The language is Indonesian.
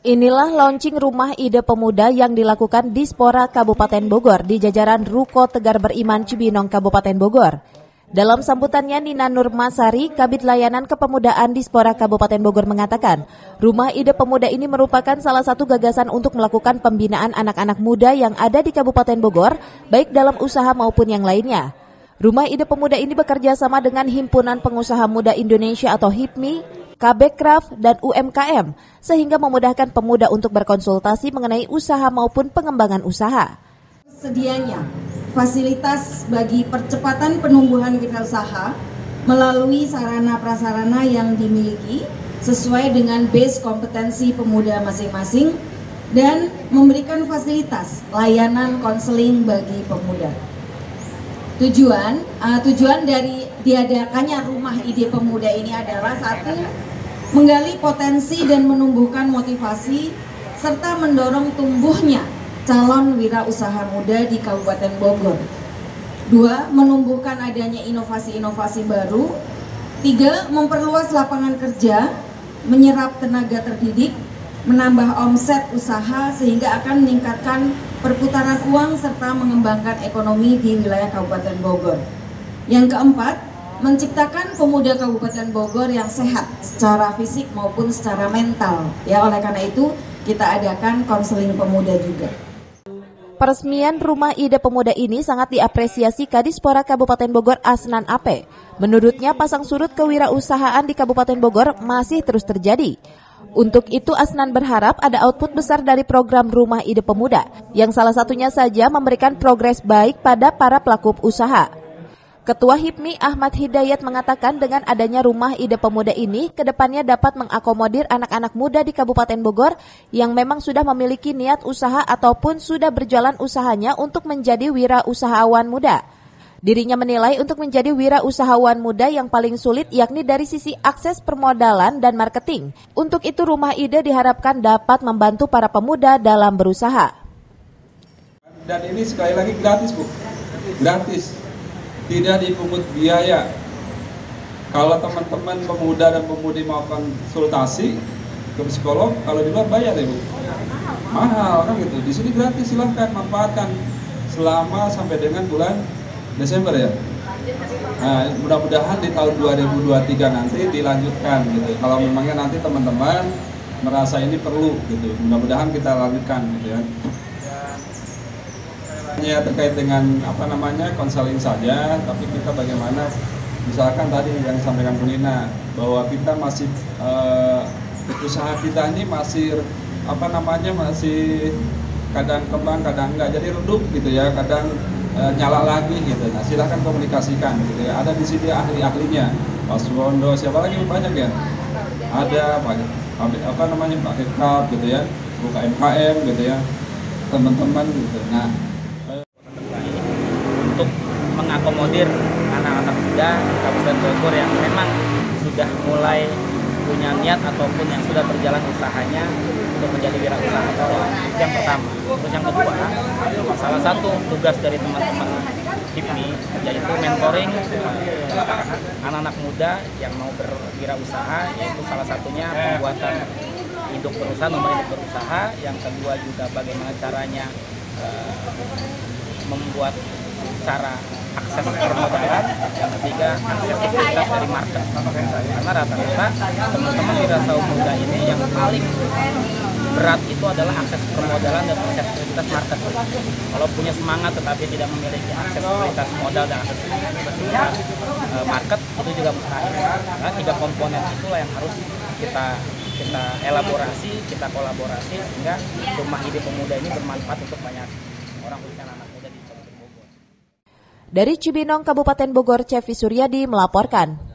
Inilah launching rumah ide pemuda yang dilakukan di Dispora Kabupaten Bogor di jajaran Ruko Tegar Beriman Cibinong Kabupaten Bogor. Dalam sambutannya, Nina Nurmasari, Kabid Layanan Kepemudaan Dispora Kabupaten Bogor mengatakan, rumah ide pemuda ini merupakan salah satu gagasan untuk melakukan pembinaan anak-anak muda yang ada di Kabupaten Bogor, baik dalam usaha maupun yang lainnya. Rumah ide pemuda ini bekerja sama dengan Himpunan Pengusaha Muda Indonesia atau HIPMI, KBKRAFT, dan UMKM, sehingga memudahkan pemuda untuk berkonsultasi mengenai usaha maupun pengembangan usaha. Sedianya fasilitas bagi percepatan penumbuhan wirausaha melalui sarana-prasarana yang dimiliki sesuai dengan base kompetensi pemuda masing-masing dan memberikan fasilitas layanan konseling bagi pemuda. Tujuan dari diadakannya rumah ide pemuda ini adalah satu, menggali potensi dan menumbuhkan motivasi serta mendorong tumbuhnya calon wirausaha muda di Kabupaten Bogor. 2, menumbuhkan adanya inovasi-inovasi baru. 3, memperluas lapangan kerja, menyerap tenaga terdidik, menambah omset usaha sehingga akan meningkatkan perputaran uang serta mengembangkan ekonomi di wilayah Kabupaten Bogor. Yang keempat, menciptakan pemuda Kabupaten Bogor yang sehat secara fisik maupun secara mental. Ya, oleh karena itu kita adakan konseling pemuda juga. Peresmian rumah ide pemuda ini sangat diapresiasi Kadispora Kabupaten Bogor Asnan Ape. Menurutnya, pasang surut kewirausahaan di Kabupaten Bogor masih terus terjadi. Untuk itu, Asnan berharap ada output besar dari program Rumah Ide Pemuda, yang salah satunya saja memberikan progres baik pada para pelaku usaha. Ketua HIPMI Ahmad Hidayat mengatakan dengan adanya Rumah Ide Pemuda ini, kedepannya dapat mengakomodir anak-anak muda di Kabupaten Bogor yang memang sudah memiliki niat usaha ataupun sudah berjalan usahanya untuk menjadi wirausahawan muda. Dirinya menilai untuk menjadi wirausahawan muda yang paling sulit yakni dari sisi akses permodalan dan marketing. Untuk itu Rumah Ide diharapkan dapat membantu para pemuda dalam berusaha. Dan ini sekali lagi gratis, Bu. Gratis. Tidak dipungut biaya. Kalau teman-teman pemuda dan pemudi mau konsultasi ke psikolog, kalau di luar bayar ya, Bu. Mahal kan gitu. Di sini gratis, silahkan manfaatkan selama sampai dengan bulan Desember ya. Nah, mudah-mudahan di tahun 2023 nanti dilanjutkan gitu. Kalau memangnya nanti teman-teman merasa ini perlu gitu, mudah-mudahan kita lanjutkan gitu ya. Ya terkait dengan konseling saja, tapi kita bagaimana misalkan tadi yang disampaikan Bu Nina bahwa kita masih usaha kita ini masih masih kadang kembang kadang enggak, jadi redup gitu ya, kadang nyala lagi gitu. Nah, silahkan komunikasikan gitu ya. Ada di sini ahli-ahlinya, Pak Suwondo, siapa lagi banyak ya. Ada Pak KBKRAFT gitu ya, UMKM gitu ya, teman-teman gitu. Nah, untuk mengakomodir anak-anak muda di Kabupaten Bogor yang memang sudah mulai punya niat ataupun yang sudah berjalan usahanya untuk menjadi wirausahawan. Yang pertama. Terus yang kedua, salah satu tugas dari teman-teman HIPMI yaitu mentoring anak-anak muda yang mau berwirausaha, yaitu salah satunya pembuatan induk berusaha, nomor induk berusaha. Yang kedua juga bagaimana caranya membuat cara akses permodalan, yang ketiga aksesibilitas dari market. Karena rata-rata teman-teman wirausaha muda ini yang paling berat itu adalah akses permodalan dan aksesibilitas market. Kalau punya semangat tetapi tidak memiliki aksesibilitas modal dan aksesibilitas market, itu juga mustahil. Karena 3 komponen itulah yang harus kita elaborasi, kita kolaborasi sehingga Rumah Ide Pemuda ini bermanfaat untuk banyak orang, khususnya anak muda di Kabupaten Bogor. Dari Cibinong, Kabupaten Bogor, Cevi Suryadi melaporkan.